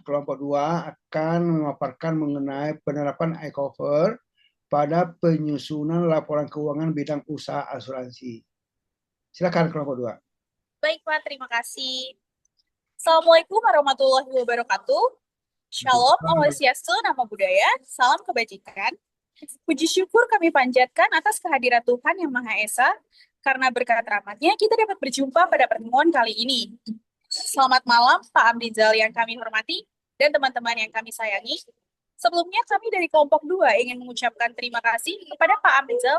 kelompok 2 akan memaparkan mengenai penerapan iCover pada penyusunan laporan keuangan bidang usaha asuransi. Silakan kelompok 2. Baik, Pak. Terima kasih. Assalamualaikum warahmatullahi wabarakatuh. Shalom, Om Swastiastu, Namo Buddhaya, salam kebajikan. Puji syukur kami panjatkan atas kehadiran Tuhan Yang Maha Esa, karena berkat rahmat-Nya kita dapat berjumpa pada pertemuan kali ini. Selamat malam, Pak Amrizal yang kami hormati, dan teman-teman yang kami sayangi. Sebelumnya kami dari kelompok 2 ingin mengucapkan terima kasih kepada Pak Amrizal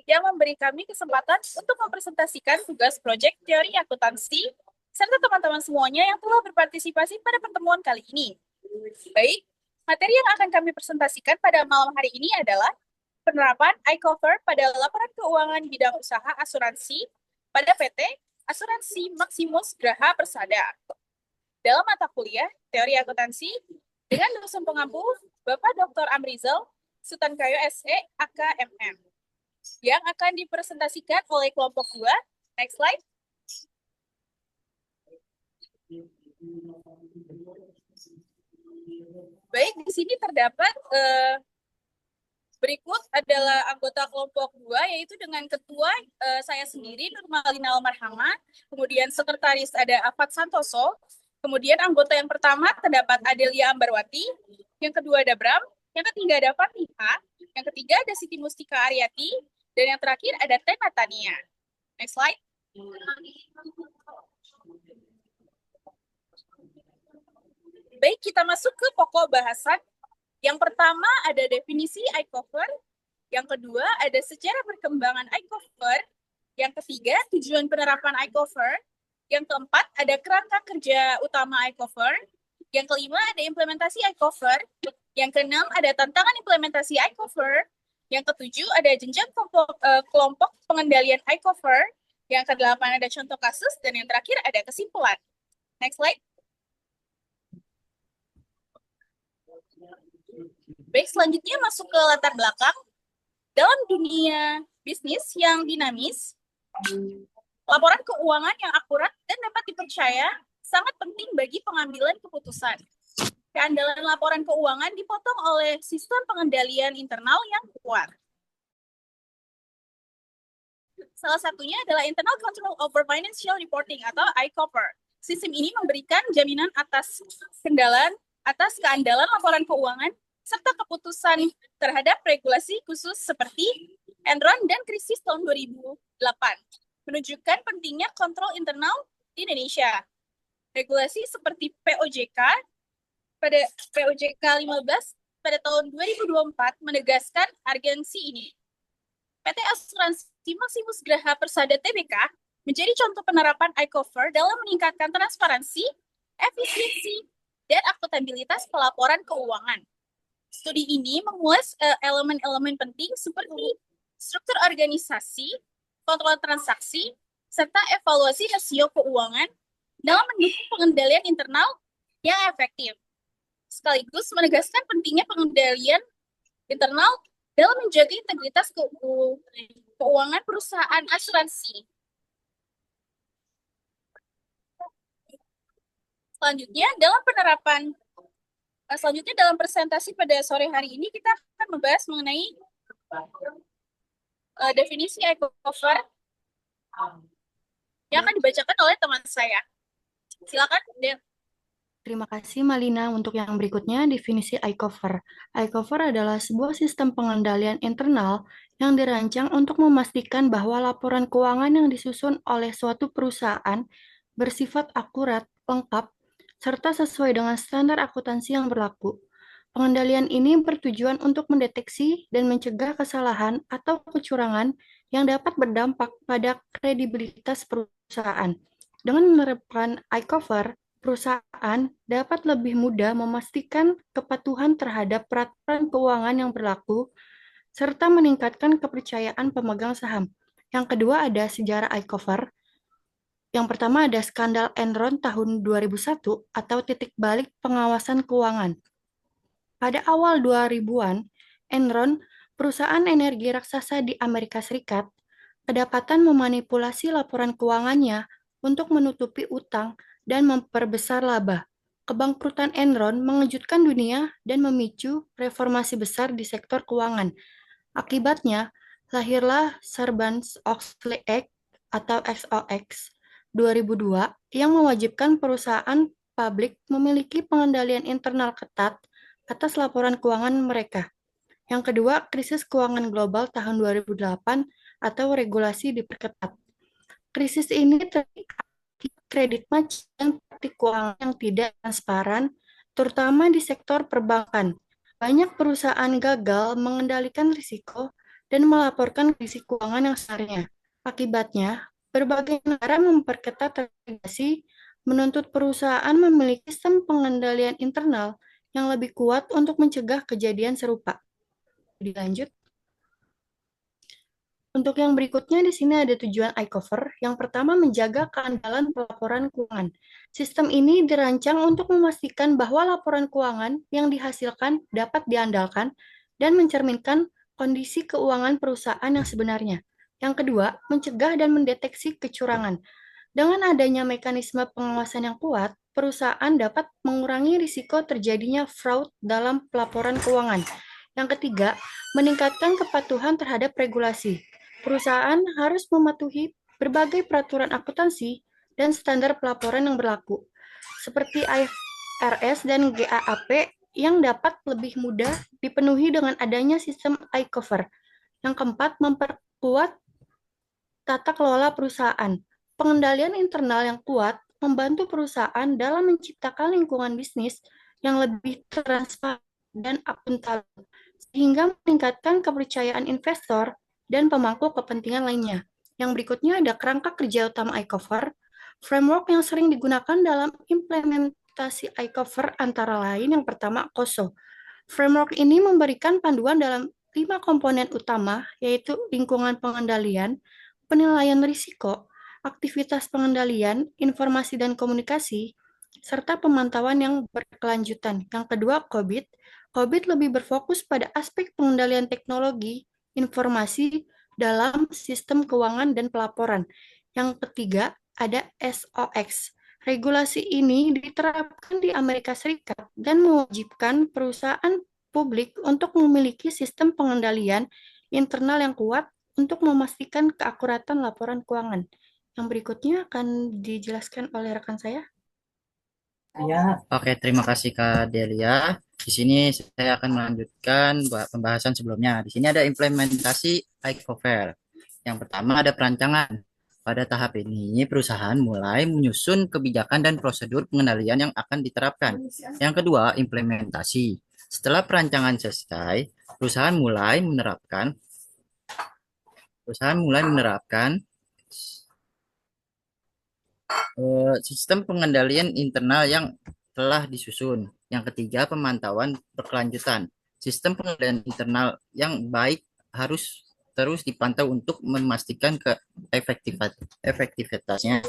yang memberi kami kesempatan untuk mempresentasikan tugas proyek teori akuntansi, serta teman-teman semuanya yang telah berpartisipasi pada pertemuan kali ini. Baik, materi yang akan kami presentasikan pada malam hari ini adalah penerapan iCover pada laporan keuangan bidang usaha asuransi pada PT Asuransi Maximus Graha Persada. Dalam mata kuliah teori akuntansi dengan dosen pengampu Bapak Dr. Amrizal Sutankayo SE AKMM yang akan dipresentasikan oleh kelompok 2. Next slide. Baik, di sini terdapat berikut adalah anggota kelompok 2, yaitu dengan ketua saya sendiri, Nurmalina Almarhamah, kemudian sekretaris ada Afat Santoso, kemudian anggota yang pertama terdapat Adelia Ambarwati, yang kedua ada Bram, yang ketiga ada Fatiha, yang ketiga ada Siti Mustika Aryati, dan yang terakhir ada Teh Natania. Next slide. Baik, kita masuk ke pokok bahasan. Yang pertama ada definisi iCover, yang kedua ada sejarah perkembangan iCover, yang ketiga tujuan penerapan iCover, yang keempat ada kerangka kerja utama iCover, yang kelima ada implementasi iCover, yang keenam ada tantangan implementasi iCover, yang ketujuh ada jenjang kelompok pengendalian iCover, yang kedelapan ada contoh kasus, dan yang terakhir ada kesimpulan. Next slide. Baik, selanjutnya masuk ke latar belakang. Dalam dunia bisnis yang dinamis, laporan keuangan yang akurat dan dapat dipercaya sangat penting bagi pengambilan keputusan. Keandalan laporan keuangan dipotong oleh sistem pengendalian internal yang kuat. Salah satunya adalah Internal Control Over Financial Reporting atau iCover. Sistem ini memberikan jaminan atas keandalan laporan keuangan serta keputusan terhadap regulasi khusus seperti Enron dan krisis tahun 2008, menunjukkan pentingnya kontrol internal di Indonesia. Regulasi seperti POJK pada POJK 15 pada tahun 2024 menegaskan urgensi ini. PT Asuransi Maximus Graha Persada Tbk menjadi contoh penerapan iCover dalam meningkatkan transparansi, efisiensi, dan akuntabilitas pelaporan keuangan. Studi ini mengulas elemen-elemen penting seperti struktur organisasi, kontrol transaksi, serta evaluasi rasio keuangan dalam mendukung pengendalian internal yang efektif. Sekaligus menegaskan pentingnya pengendalian internal dalam menjaga integritas keuangan perusahaan asuransi. Selanjutnya dalam presentasi pada sore hari ini kita akan membahas mengenai definisi iCover yang akan dibacakan oleh teman saya. Silakan, Del. Terima kasih Malina. Untuk yang berikutnya, definisi iCover. iCover adalah sebuah sistem pengendalian internal yang dirancang untuk memastikan bahwa laporan keuangan yang disusun oleh suatu perusahaan bersifat akurat, lengkap, serta sesuai dengan standar akuntansi yang berlaku. Pengendalian ini bertujuan untuk mendeteksi dan mencegah kesalahan atau kecurangan yang dapat berdampak pada kredibilitas perusahaan. Dengan menerapkan iCover, perusahaan dapat lebih mudah memastikan kepatuhan terhadap peraturan keuangan yang berlaku, serta meningkatkan kepercayaan pemegang saham. Yang kedua ada sejarah iCover. Yang pertama ada skandal Enron tahun 2001 atau titik balik pengawasan keuangan. Pada awal 2000-an, Enron, perusahaan energi raksasa di Amerika Serikat, kedapatan memanipulasi laporan keuangannya untuk menutupi utang dan memperbesar laba. Kebangkrutan Enron mengejutkan dunia dan memicu reformasi besar di sektor keuangan. Akibatnya, lahirlah Sarbanes-Oxley Act atau XOX 2002 yang mewajibkan perusahaan publik memiliki pengendalian internal ketat atas laporan keuangan mereka. Yang kedua, krisis keuangan global tahun 2008 atau regulasi diperketat. Krisis ini terjadi kredit macet dan praktik keuangan yang tidak transparan, terutama di sektor perbankan. Banyak perusahaan gagal mengendalikan risiko dan melaporkan kondisi keuangan yang sebenarnya. Akibatnya, berbagai negara memperketat regulasi, menuntut perusahaan memiliki sistem pengendalian internal yang lebih kuat untuk mencegah kejadian serupa. Dilanjut. Untuk yang berikutnya di sini ada tujuan iCover. Yang pertama, menjaga keandalan pelaporan keuangan. Sistem ini dirancang untuk memastikan bahwa laporan keuangan yang dihasilkan dapat diandalkan dan mencerminkan kondisi keuangan perusahaan yang sebenarnya. Yang kedua, mencegah dan mendeteksi kecurangan. Dengan adanya mekanisme pengawasan yang kuat, perusahaan dapat mengurangi risiko terjadinya fraud dalam pelaporan keuangan. Yang ketiga, meningkatkan kepatuhan terhadap regulasi. Perusahaan harus mematuhi berbagai peraturan akuntansi dan standar pelaporan yang berlaku, seperti IFRS dan GAAP yang dapat lebih mudah dipenuhi dengan adanya sistem iCover. Yang keempat, memperkuat tata kelola perusahaan. Pengendalian internal yang kuat membantu perusahaan dalam menciptakan lingkungan bisnis yang lebih transparan dan akuntabel, sehingga meningkatkan kepercayaan investor dan pemangku kepentingan lainnya. Yang berikutnya ada kerangka kerja utama iCover. Framework yang sering digunakan dalam implementasi iCover antara lain yang pertama COSO. Framework ini memberikan panduan dalam 5 komponen utama, yaitu lingkungan pengendalian, penilaian risiko, aktivitas pengendalian, informasi dan komunikasi, serta pemantauan yang berkelanjutan. Yang kedua, COBIT. COBIT lebih berfokus pada aspek pengendalian teknologi, informasi dalam sistem keuangan dan pelaporan. Yang ketiga, ada SOX. Regulasi ini diterapkan di Amerika Serikat dan mewajibkan perusahaan publik untuk memiliki sistem pengendalian internal yang kuat untuk memastikan keakuratan laporan keuangan. Yang berikutnya akan dijelaskan oleh rekan saya. Oke, terima kasih Kak Delia. Di sini saya akan melanjutkan pembahasan sebelumnya. Di sini ada implementasi iCover. Yang pertama ada perancangan. Pada tahap ini, perusahaan mulai menyusun kebijakan dan prosedur pengendalian yang akan diterapkan. Yang kedua, implementasi. Setelah perancangan selesai, perusahaan mulai menerapkan sistem pengendalian internal yang telah disusun. Yang ketiga, pemantauan berkelanjutan. Sistem pengendalian internal yang baik harus terus dipantau untuk memastikan efektivitasnya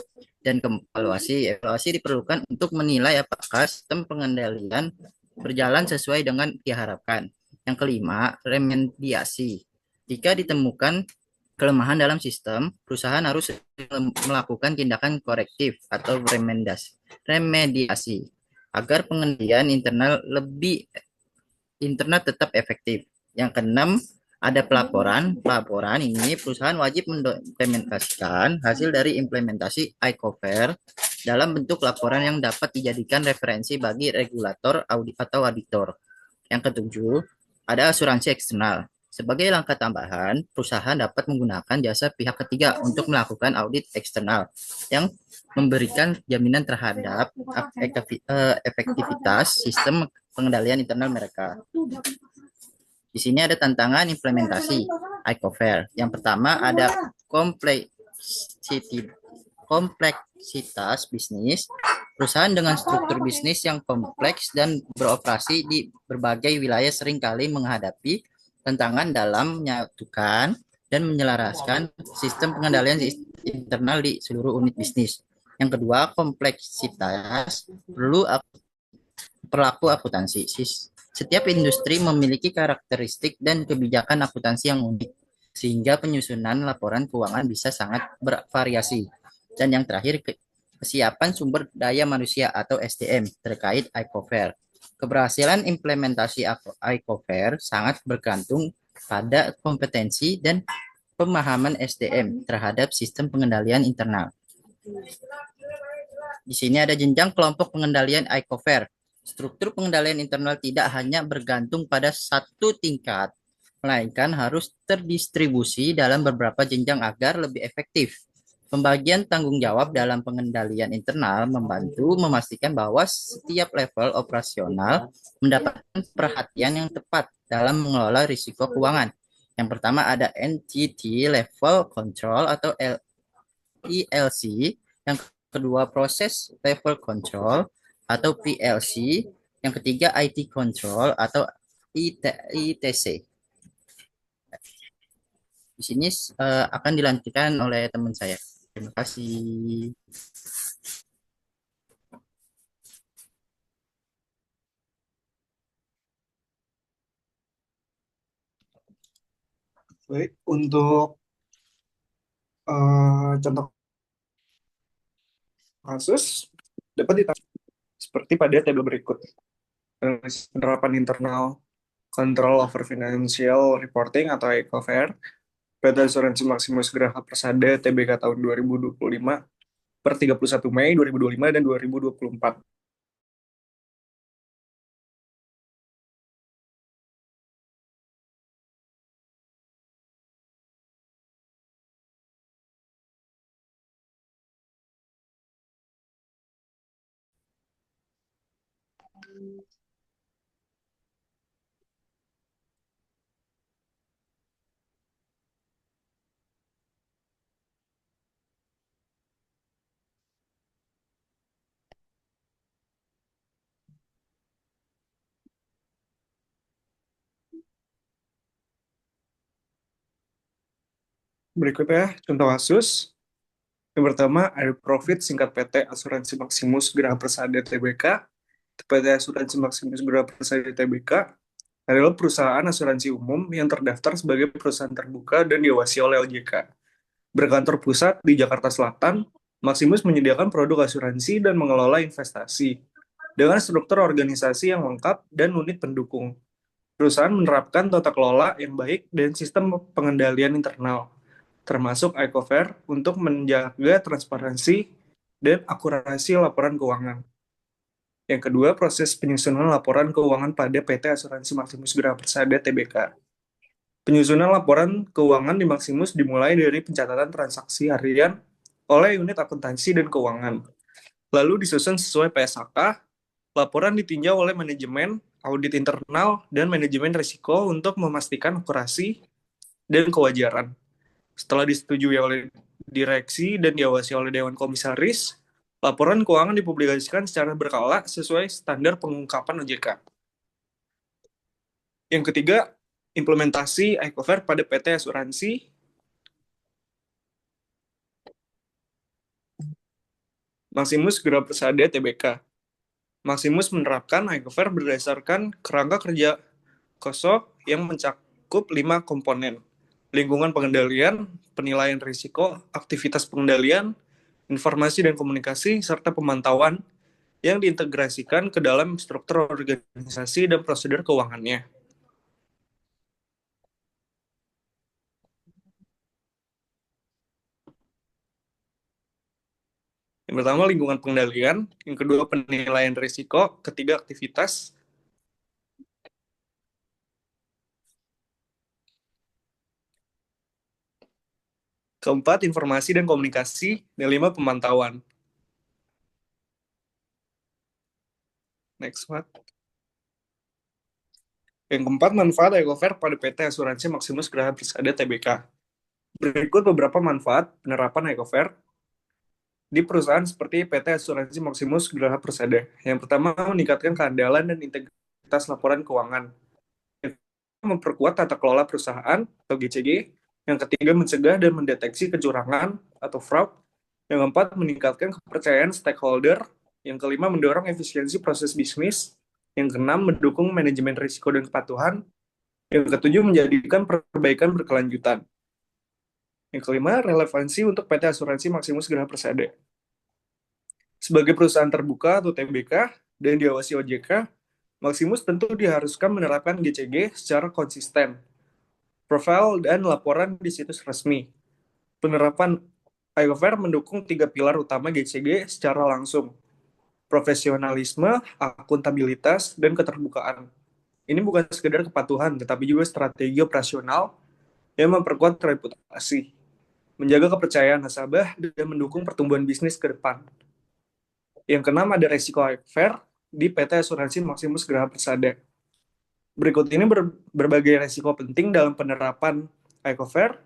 dan evaluasi. Evaluasi diperlukan untuk menilai apakah sistem pengendalian berjalan sesuai dengan diharapkan. Yang kelima, remediasi. Jika ditemukan kelemahan dalam sistem, perusahaan harus melakukan tindakan korektif atau remediasi agar pengendalian internal tetap efektif. Yang keenam, ada pelaporan. Pelaporan ini perusahaan wajib mendokumentasikan hasil dari implementasi iCover dalam bentuk laporan yang dapat dijadikan referensi bagi regulator atau auditor. Yang ketujuh, ada asuransi eksternal. Sebagai langkah tambahan, perusahaan dapat menggunakan jasa pihak ketiga untuk melakukan audit eksternal yang memberikan jaminan terhadap efektivitas sistem pengendalian internal mereka. Di sini ada tantangan implementasi iCover. Yang pertama ada kompleksitas bisnis. Perusahaan dengan struktur bisnis yang kompleks dan beroperasi di berbagai wilayah seringkali menghadapi tantangan dalam menyatukan dan menyelaraskan sistem pengendalian internal di seluruh unit bisnis. Yang kedua, kompleksitas perilaku akuntansi. Setiap industri memiliki karakteristik dan kebijakan akuntansi yang unik, sehingga penyusunan laporan keuangan bisa sangat bervariasi. Dan yang terakhir, kesiapan sumber daya manusia atau SDM terkait iCover. Keberhasilan implementasi iCover sangat bergantung pada kompetensi dan pemahaman SDM terhadap sistem pengendalian internal. Di sini ada jenjang kelompok pengendalian iCover. Struktur pengendalian internal tidak hanya bergantung pada satu tingkat, melainkan harus terdistribusi dalam beberapa jenjang agar lebih efektif. Pembagian tanggung jawab dalam pengendalian internal membantu memastikan bahwa setiap level operasional mendapatkan perhatian yang tepat dalam mengelola risiko keuangan. Yang pertama ada Entity Level Control atau ELC, yang kedua Process Level Control atau PLC, yang ketiga IT Control atau ITC. Di sini akan dilanjutkan oleh teman saya. Terima kasih. Baik, untuk contoh kasus dapat ditangkap seperti pada tabel berikut. Penerapan internal Control over Financial Reporting atau iCover PT Asuransi Maximus Graha Persada TBK tahun 2025 per 31 Mei 2025 dan 2024. Berikutnya, contoh kasus. Yang pertama, ada profit singkat PT Asuransi Maximus Graha Persada TBK. PT Asuransi Maximus Graha Persada TBK adalah perusahaan asuransi umum yang terdaftar sebagai perusahaan terbuka dan diawasi oleh OJK. Berkantor pusat di Jakarta Selatan, Maximus menyediakan produk asuransi dan mengelola investasi dengan struktur organisasi yang lengkap dan unit pendukung. Perusahaan menerapkan tata kelola yang baik dan sistem pengendalian internal, termasuk iCover, untuk menjaga transparansi dan akurasi laporan keuangan. Yang kedua, proses penyusunan laporan keuangan pada PT Asuransi Maximus Graha Persada TBK. Penyusunan laporan keuangan di Maximus dimulai dari pencatatan transaksi harian oleh unit akuntansi dan keuangan. Lalu disusun sesuai PSAK, laporan ditinjau oleh manajemen, audit internal, dan manajemen risiko untuk memastikan akurasi dan kewajaran. Setelah disetujui oleh direksi dan diawasi oleh Dewan Komisaris, laporan keuangan dipublikasikan secara berkala sesuai standar pengungkapan OJK. Yang ketiga, implementasi iCover pada PT Asuransi Maximus Graha Persada TBK. Maximus menerapkan iCover berdasarkan kerangka kerja KOSOK yang mencakup 5 komponen: lingkungan pengendalian, penilaian risiko, aktivitas pengendalian, informasi dan komunikasi, serta pemantauan yang diintegrasikan ke dalam struktur organisasi dan prosedur keuangannya. Yang pertama, lingkungan pengendalian. Yang kedua, penilaian risiko. Ketiga, aktivitas. Keempat, informasi dan komunikasi. Dan 5, pemantauan. Next one. Yang keempat, manfaat iCover pada PT Asuransi Maximus Graha Persada TBK. Berikut beberapa manfaat penerapan iCover di perusahaan seperti PT Asuransi Maximus Graha Persada. Yang pertama, meningkatkan keandalan dan integritas laporan keuangan. Yang kedua, memperkuat tata kelola perusahaan atau GCG. Yang ketiga, mencegah dan mendeteksi kecurangan atau fraud. Yang keempat, meningkatkan kepercayaan stakeholder. Yang kelima, mendorong efisiensi proses bisnis. Yang keenam, mendukung manajemen risiko dan kepatuhan. Yang ketujuh, menjadikan perbaikan berkelanjutan. Yang kelima, relevansi untuk PT Asuransi Maximus Graha Persada. Sebagai perusahaan terbuka atau TBK dan diawasi OJK, Maximus tentu diharuskan menerapkan GCG secara konsisten, profil dan laporan di situs resmi. Penerapan iCover mendukung 3 pilar utama GCG secara langsung, profesionalisme, akuntabilitas, dan keterbukaan. Ini bukan sekedar kepatuhan, tetapi juga strategi operasional yang memperkuat reputasi, menjaga kepercayaan nasabah, dan mendukung pertumbuhan bisnis ke depan. Yang keenam ada resiko fair di PT Asuransi Maximus Graha Persada. Berikut ini berbagai resiko penting dalam penerapan iCover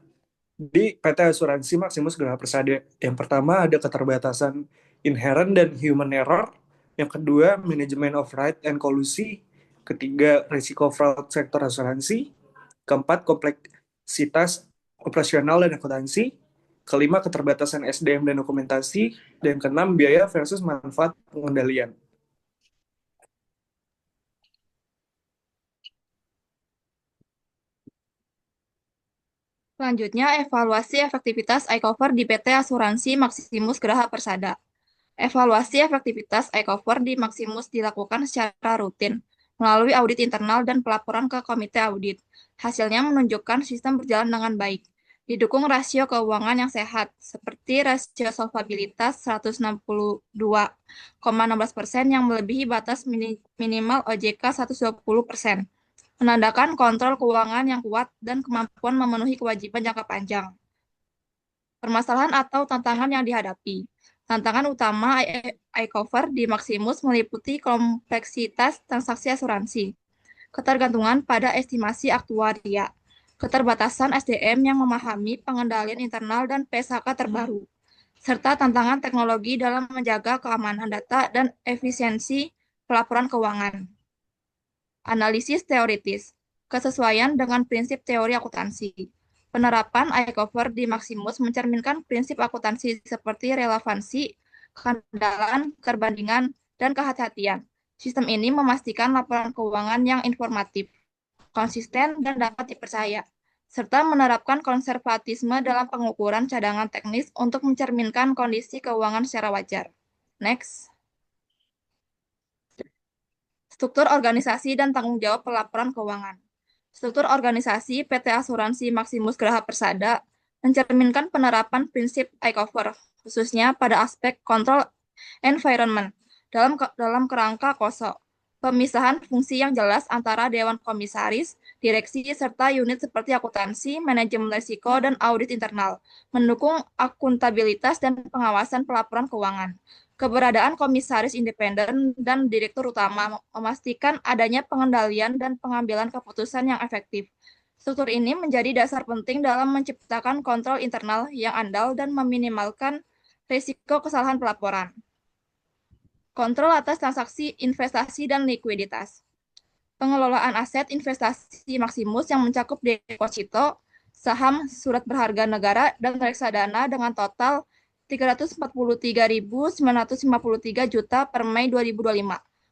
di PT Asuransi Maximus Graha Persada. Yang pertama ada keterbatasan inherent dan human error. Yang kedua, manajemen of right and kolusi. Ketiga, risiko fraud sektor asuransi. Keempat, kompleksitas operasional dan akuntansi. Kelima, keterbatasan SDM dan dokumentasi. Dan keenam, biaya versus manfaat pengendalian. Selanjutnya, evaluasi efektivitas iCover di PT Asuransi Maximus Graha Persada. Evaluasi efektivitas iCover di Maximus dilakukan secara rutin melalui audit internal dan pelaporan ke komite audit. Hasilnya menunjukkan sistem berjalan dengan baik. Didukung rasio keuangan yang sehat, seperti rasio solvabilitas 162,16% yang melebihi batas minimal OJK 120%. Menandakan kontrol keuangan yang kuat dan kemampuan memenuhi kewajiban jangka panjang. Permasalahan atau tantangan yang dihadapi. Tantangan utama iCover di Maximus meliputi kompleksitas transaksi asuransi, ketergantungan pada estimasi aktuaria, keterbatasan SDM yang memahami pengendalian internal dan PSAK terbaru, serta tantangan teknologi dalam menjaga keamanan data dan efisiensi pelaporan keuangan. Analisis teoritis, kesesuaian dengan prinsip teori akuntansi. Penerapan iCover di Maximus mencerminkan prinsip akuntansi seperti relevansi, keandalan, perbandingan, dan kehati-hatian. Sistem ini memastikan laporan keuangan yang informatif, konsisten, dan dapat dipercaya, serta menerapkan konservatisme dalam pengukuran cadangan teknis untuk mencerminkan kondisi keuangan secara wajar. Next. Struktur organisasi dan tanggung jawab pelaporan keuangan. Struktur organisasi PT Asuransi Maximus Graha Persada mencerminkan penerapan prinsip iCover, khususnya pada aspek kontrol environment dalam kerangka KOSO. Pemisahan fungsi yang jelas antara Dewan Komisaris, Direksi, serta unit seperti akuntansi, manajemen risiko, dan audit internal, mendukung akuntabilitas dan pengawasan pelaporan keuangan. Keberadaan komisaris independen dan direktur utama memastikan adanya pengendalian dan pengambilan keputusan yang efektif. Struktur ini menjadi dasar penting dalam menciptakan kontrol internal yang andal dan meminimalkan risiko kesalahan pelaporan. Kontrol atas transaksi investasi dan likuiditas. Pengelolaan aset investasi Maximus yang mencakup deposito, saham, surat berharga negara, dan reksadana dengan total 343.953 juta per Mei 2025,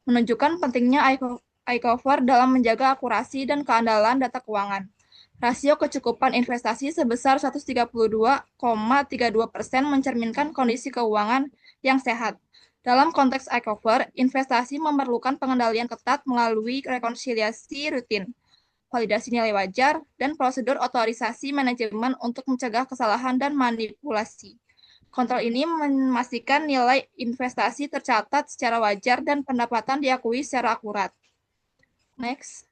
menunjukkan pentingnya iCover dalam menjaga akurasi dan keandalan data keuangan. Rasio kecukupan investasi sebesar 132,32% mencerminkan kondisi keuangan yang sehat. Dalam konteks iCover, investasi memerlukan pengendalian ketat melalui rekonsiliasi rutin, validasi nilai wajar, dan prosedur otorisasi manajemen untuk mencegah kesalahan dan manipulasi. Kontrol ini memastikan nilai investasi tercatat secara wajar dan pendapatan diakui secara akurat. Next.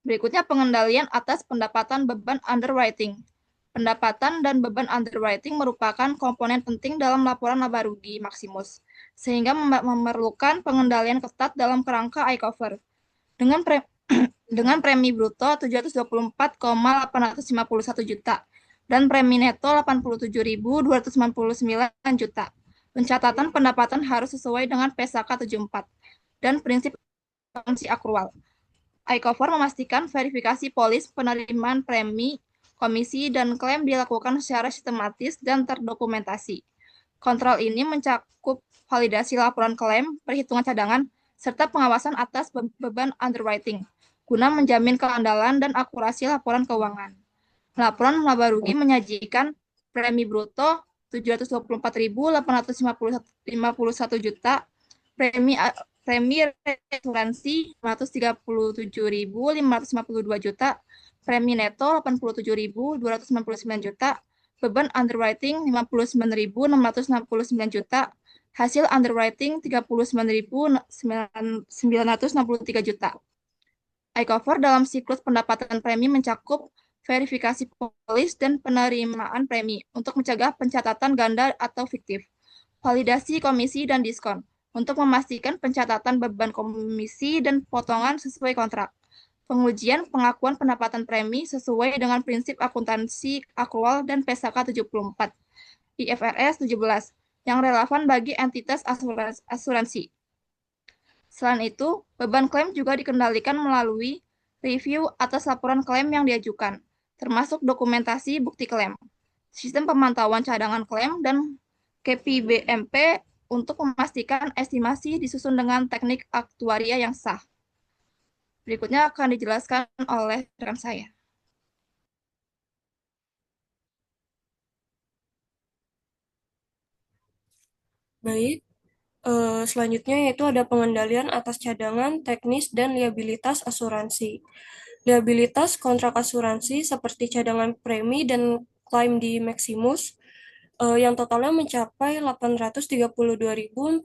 Berikutnya pengendalian atas pendapatan beban underwriting. Pendapatan dan beban underwriting merupakan komponen penting dalam laporan laba rugi Maximus, sehingga memerlukan pengendalian ketat dalam kerangka iCover. Dengan premi bruto 724,851 juta dan premi neto 87.299 juta. Pencatatan pendapatan harus sesuai dengan PSAK 74 dan prinsip akuntansi akrual. iCover memastikan verifikasi polis penerimaan premi, komisi, dan klaim dilakukan secara sistematis dan terdokumentasi. Kontrol ini mencakup validasi laporan klaim, perhitungan cadangan, serta pengawasan atas beban underwriting, guna menjamin keandalan dan akurasi laporan keuangan. Laporan laba rugi menyajikan premi bruto 724.851 juta, premi asuransi 537.552 juta, premi neto 87.299 juta, beban underwriting 59.669 juta, hasil underwriting 39.963 juta. iCover dalam siklus pendapatan premi mencakup verifikasi polis dan penerimaan premi untuk mencegah pencatatan ganda atau fiktif, validasi komisi dan diskon untuk memastikan pencatatan beban komisi dan potongan sesuai kontrak, pengujian pengakuan pendapatan premi sesuai dengan prinsip akuntansi akrual dan PSAK 74 IFRS 17 yang relevan bagi entitas asuransi. Selain itu, beban klaim juga dikendalikan melalui review atas laporan klaim yang diajukan, termasuk dokumentasi bukti klaim, sistem pemantauan cadangan klaim, dan KPBMP untuk memastikan estimasi disusun dengan teknik aktuaria yang sah. Berikutnya akan dijelaskan oleh rekan saya. Baik, selanjutnya yaitu ada pengendalian atas cadangan, teknis, dan liabilitas asuransi. Liabilitas kontrak asuransi seperti cadangan premi dan klaim di Maximus yang totalnya mencapai 832.414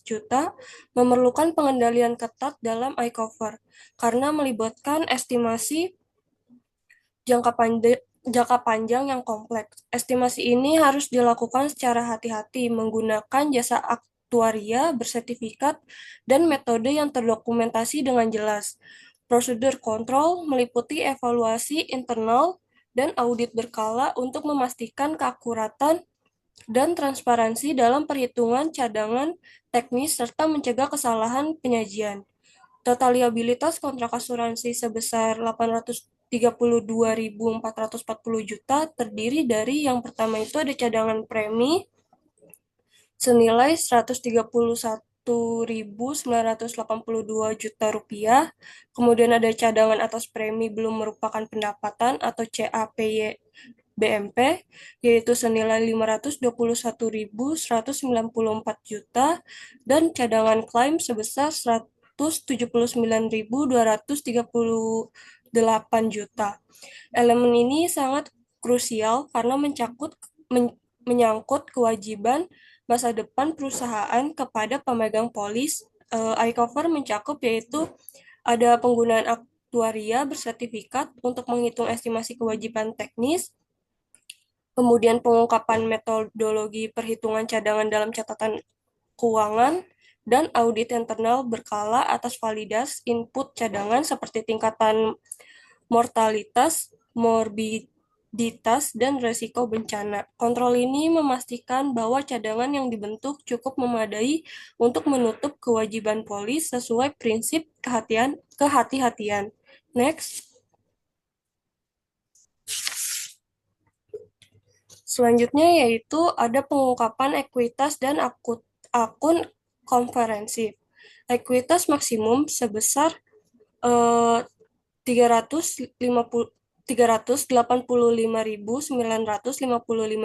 juta, memerlukan pengendalian ketat dalam iCover karena melibatkan estimasi jangka panjang yang kompleks. Estimasi ini harus dilakukan secara hati-hati menggunakan jasa aktuaria bersertifikat dan metode yang terdokumentasi dengan jelas. Prosedur kontrol meliputi evaluasi internal dan audit berkala untuk memastikan keakuratan dan transparansi dalam perhitungan cadangan teknis serta mencegah kesalahan penyajian. Total liabilitas kontrak asuransi sebesar 832.440 juta terdiri dari yang pertama itu ada cadangan premi senilai 131.982 juta rupiah, kemudian ada cadangan atas premi belum merupakan pendapatan atau CAPY BMP, yaitu senilai 521.194 juta, dan cadangan klaim sebesar 179.238 juta. Elemen ini sangat krusial karena menyangkut kewajiban masa depan perusahaan kepada pemegang polis. iCover mencakup yaitu ada penggunaan aktuaria bersertifikat untuk menghitung estimasi kewajiban teknis, kemudian pengungkapan metodologi perhitungan cadangan dalam catatan keuangan, dan audit internal berkala atas validas input cadangan seperti tingkatan mortalitas, morbiditas, dan resiko bencana. Kontrol ini memastikan bahwa cadangan yang dibentuk cukup memadai untuk menutup kewajiban polis sesuai prinsip kehati-hatian. Next. Selanjutnya yaitu ada pengungkapan ekuitas dan akun konferensif. Ekuitas maksimum sebesar 385.955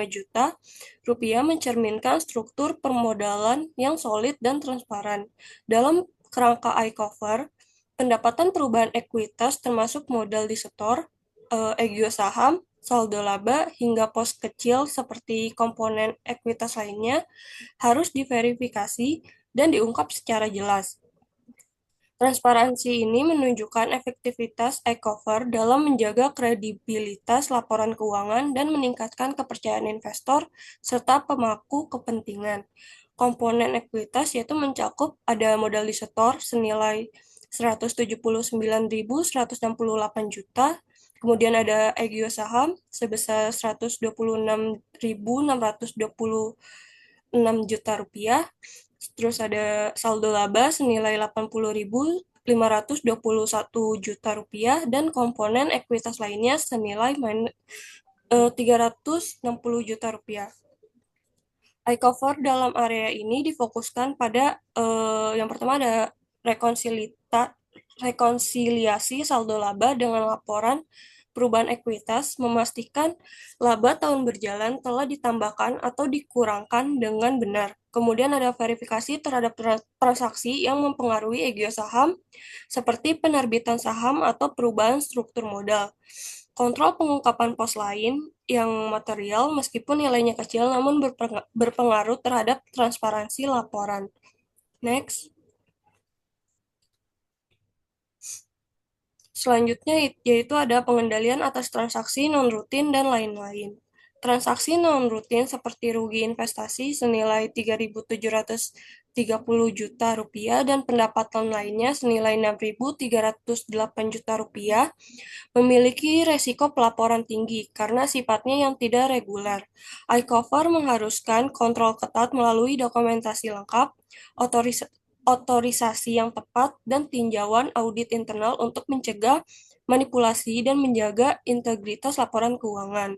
juta rupiah mencerminkan struktur permodalan yang solid dan transparan. Dalam kerangka iCover, pendapatan perubahan ekuitas termasuk modal disetor, egio saham, saldo laba, hingga pos kecil seperti komponen ekuitas lainnya harus diverifikasi dan diungkap secara jelas. Transparansi ini menunjukkan efektivitas iCover dalam menjaga kredibilitas laporan keuangan dan meningkatkan kepercayaan investor serta pemangku kepentingan. Komponen ekuitas yaitu mencakup ada modal disetor senilai 179.168 juta, kemudian ada egio saham sebesar 126.626 juta rupiah, terus ada saldo laba senilai 80.521 juta rupiah, dan komponen ekuitas lainnya senilai 360 juta rupiah. iCover dalam area ini difokuskan pada yang pertama ada rekonsiliasi saldo laba dengan laporan perubahan ekuitas memastikan laba tahun berjalan telah ditambahkan atau dikurangkan dengan benar. Kemudian ada verifikasi terhadap transaksi yang mempengaruhi EGO saham, seperti penerbitan saham atau perubahan struktur modal. Kontrol pengungkapan pos lain yang material meskipun nilainya kecil namun berpengaruh terhadap transparansi laporan. Next. Selanjutnya yaitu ada pengendalian atas transaksi non-rutin dan lain-lain. Transaksi non-rutin seperti rugi investasi senilai 3.730 juta rupiah dan pendapatan lainnya senilai 6.308 juta rupiah memiliki resiko pelaporan tinggi karena sifatnya yang tidak reguler. iCover mengharuskan kontrol ketat melalui dokumentasi lengkap, otorisasi yang tepat, dan tinjauan audit internal untuk mencegah manipulasi dan menjaga integritas laporan keuangan.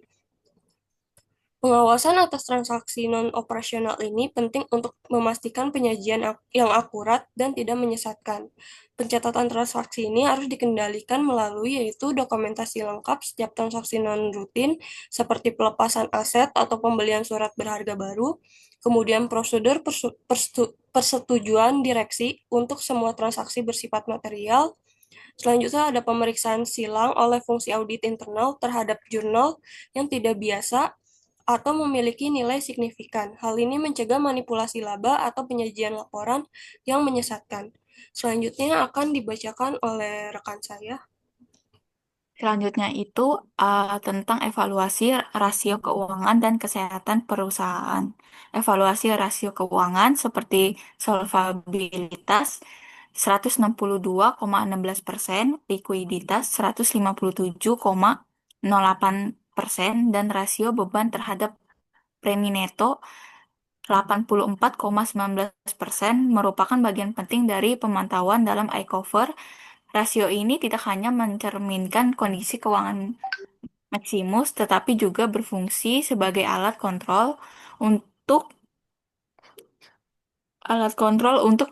Pengawasan atas transaksi non-operasional ini penting untuk memastikan penyajian yang akurat dan tidak menyesatkan. Pencatatan transaksi ini harus dikendalikan melalui yaitu dokumentasi lengkap setiap transaksi non-rutin seperti pelepasan aset atau pembelian surat berharga baru, kemudian prosedur persetujuan direksi untuk semua transaksi bersifat material. Selanjutnya ada pemeriksaan silang oleh fungsi audit internal terhadap jurnal yang tidak biasa atau memiliki nilai signifikan. Hal ini mencegah manipulasi laba atau penyajian laporan yang menyesatkan. Selanjutnya akan dibacakan oleh rekan saya. Selanjutnya itu tentang evaluasi rasio keuangan dan kesehatan perusahaan. Evaluasi rasio keuangan seperti solvabilitas 162,16%, likuiditas 157,08%, dan rasio beban terhadap premi neto 84,19% merupakan bagian penting dari pemantauan dalam iCover. Rasio ini tidak hanya mencerminkan kondisi keuangan Maximus, tetapi juga berfungsi sebagai untuk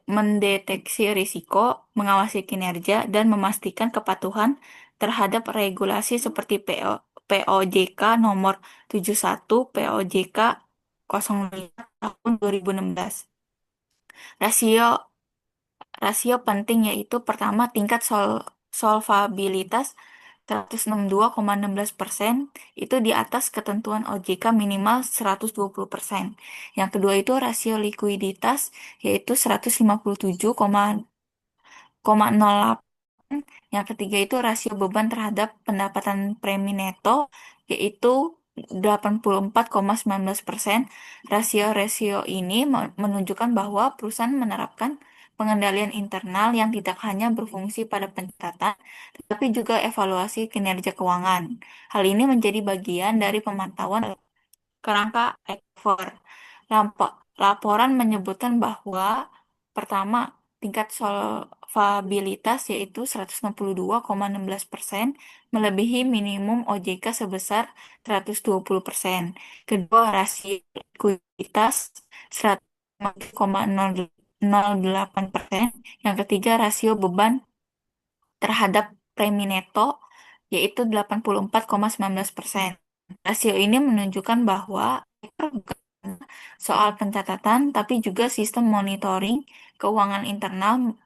mendeteksi risiko, mengawasi kinerja, dan memastikan kepatuhan terhadap regulasi seperti POJK nomor 71, POJK 05 tahun 2016. Rasio Rasio penting yaitu pertama tingkat solvabilitas 162,16% itu di atas ketentuan OJK minimal 120%. Yang kedua itu rasio likuiditas yaitu 157,08. Yang ketiga itu rasio beban terhadap pendapatan premi neto yaitu 84,19%. Rasio-rasio ini menunjukkan bahwa perusahaan menerapkan pengendalian internal yang tidak hanya berfungsi pada pencatatan, tetapi juga evaluasi kinerja keuangan. Hal ini menjadi bagian dari pemantauan kerangka iCover. Laporan menyebutkan bahwa pertama, tingkat solvabilitas yaitu 162,16% melebihi minimum OJK sebesar 120%. Kedua, rasio likuiditas 105,08%. Yang ketiga, rasio beban terhadap premi neto yaitu 84,19%. Rasio ini menunjukkan bahwa bukan soal pencatatan, tapi juga sistem monitoring keuangan internal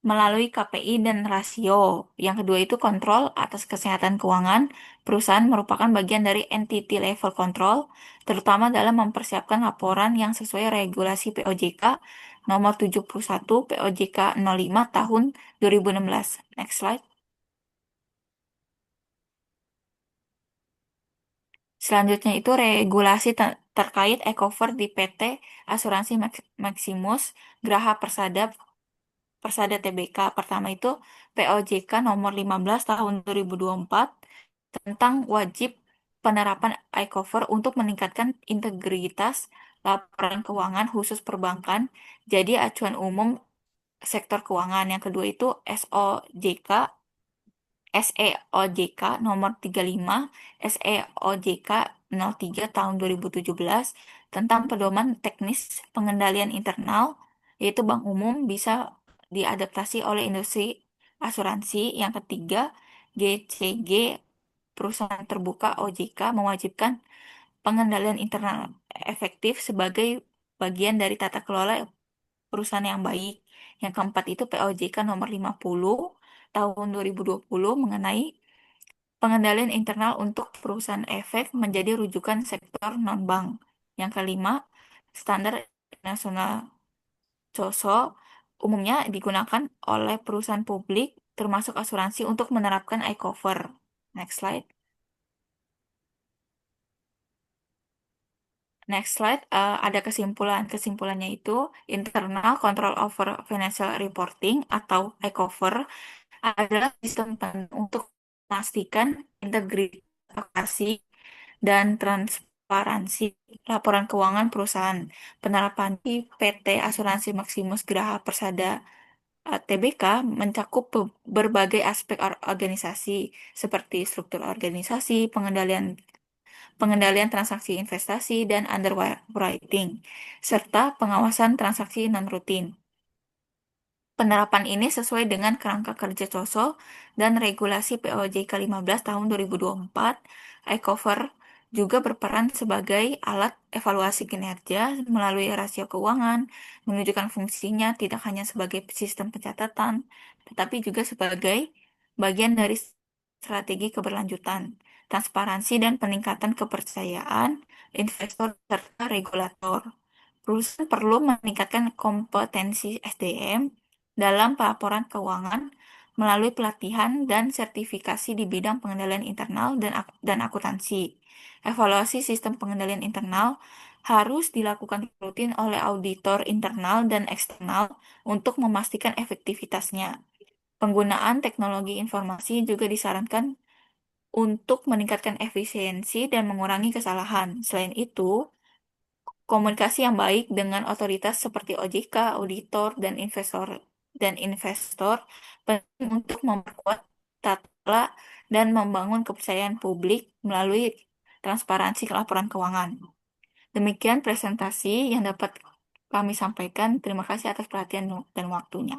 melalui KPI dan rasio. Yang kedua itu kontrol atas kesehatan keuangan. Perusahaan merupakan bagian dari entity level control, terutama dalam mempersiapkan laporan yang sesuai regulasi POJK nomor 71 POJK 05 tahun 2016. Next slide. Selanjutnya itu regulasi terkait iCover di PT Asuransi Maximus Graha Persada Tbk. Pertama itu POJK nomor 15 tahun 2024 tentang wajib penerapan iCover untuk meningkatkan integritas laporan keuangan khusus perbankan jadi acuan umum sektor keuangan. Yang kedua itu SEOJK nomor 35 SEOJK 03 tahun 2017 tentang pedoman teknis pengendalian internal yaitu bank umum bisa diadaptasi oleh industri asuransi. Yang ketiga GCG perusahaan terbuka OJK mewajibkan pengendalian internal efektif sebagai bagian dari tata kelola perusahaan yang baik. Yang keempat itu POJK nomor 50 tahun 2020 mengenai pengendalian internal untuk perusahaan efek menjadi rujukan sektor non-bank. Yang kelima, standar nasional COSO umumnya digunakan oleh perusahaan publik termasuk asuransi untuk menerapkan iCover. Next slide. Ada kesimpulan. Kesimpulannya itu internal control over financial reporting atau iCover adalah sistem untuk memastikan integritas dan transparansi laporan keuangan perusahaan. Penerapan di PT Asuransi Maximus Graha Persada TBK mencakup berbagai aspek organisasi seperti struktur organisasi, pengendalian transaksi investasi dan underwriting, serta pengawasan transaksi non-rutin. Penerapan ini sesuai dengan kerangka kerja COSO dan regulasi POJK 15 tahun 2024. iCover juga berperan sebagai alat evaluasi kinerja melalui rasio keuangan, menunjukkan fungsinya tidak hanya sebagai sistem pencatatan, tetapi juga sebagai bagian dari strategi keberlanjutan, transparansi dan peningkatan kepercayaan investor serta regulator. Perusahaan perlu meningkatkan kompetensi SDM dalam pelaporan keuangan melalui pelatihan dan sertifikasi di bidang pengendalian internal dan akuntansi. Evaluasi sistem pengendalian internal harus dilakukan rutin oleh auditor internal dan eksternal untuk memastikan efektivitasnya. Penggunaan teknologi informasi juga disarankan untuk meningkatkan efisiensi dan mengurangi kesalahan. Selain itu, komunikasi yang baik dengan otoritas seperti OJK, auditor, dan investor penting untuk memperkuat tata dan membangun kepercayaan publik melalui transparansi laporan keuangan. Demikian presentasi yang dapat kami sampaikan. Terima kasih atas perhatian dan waktunya.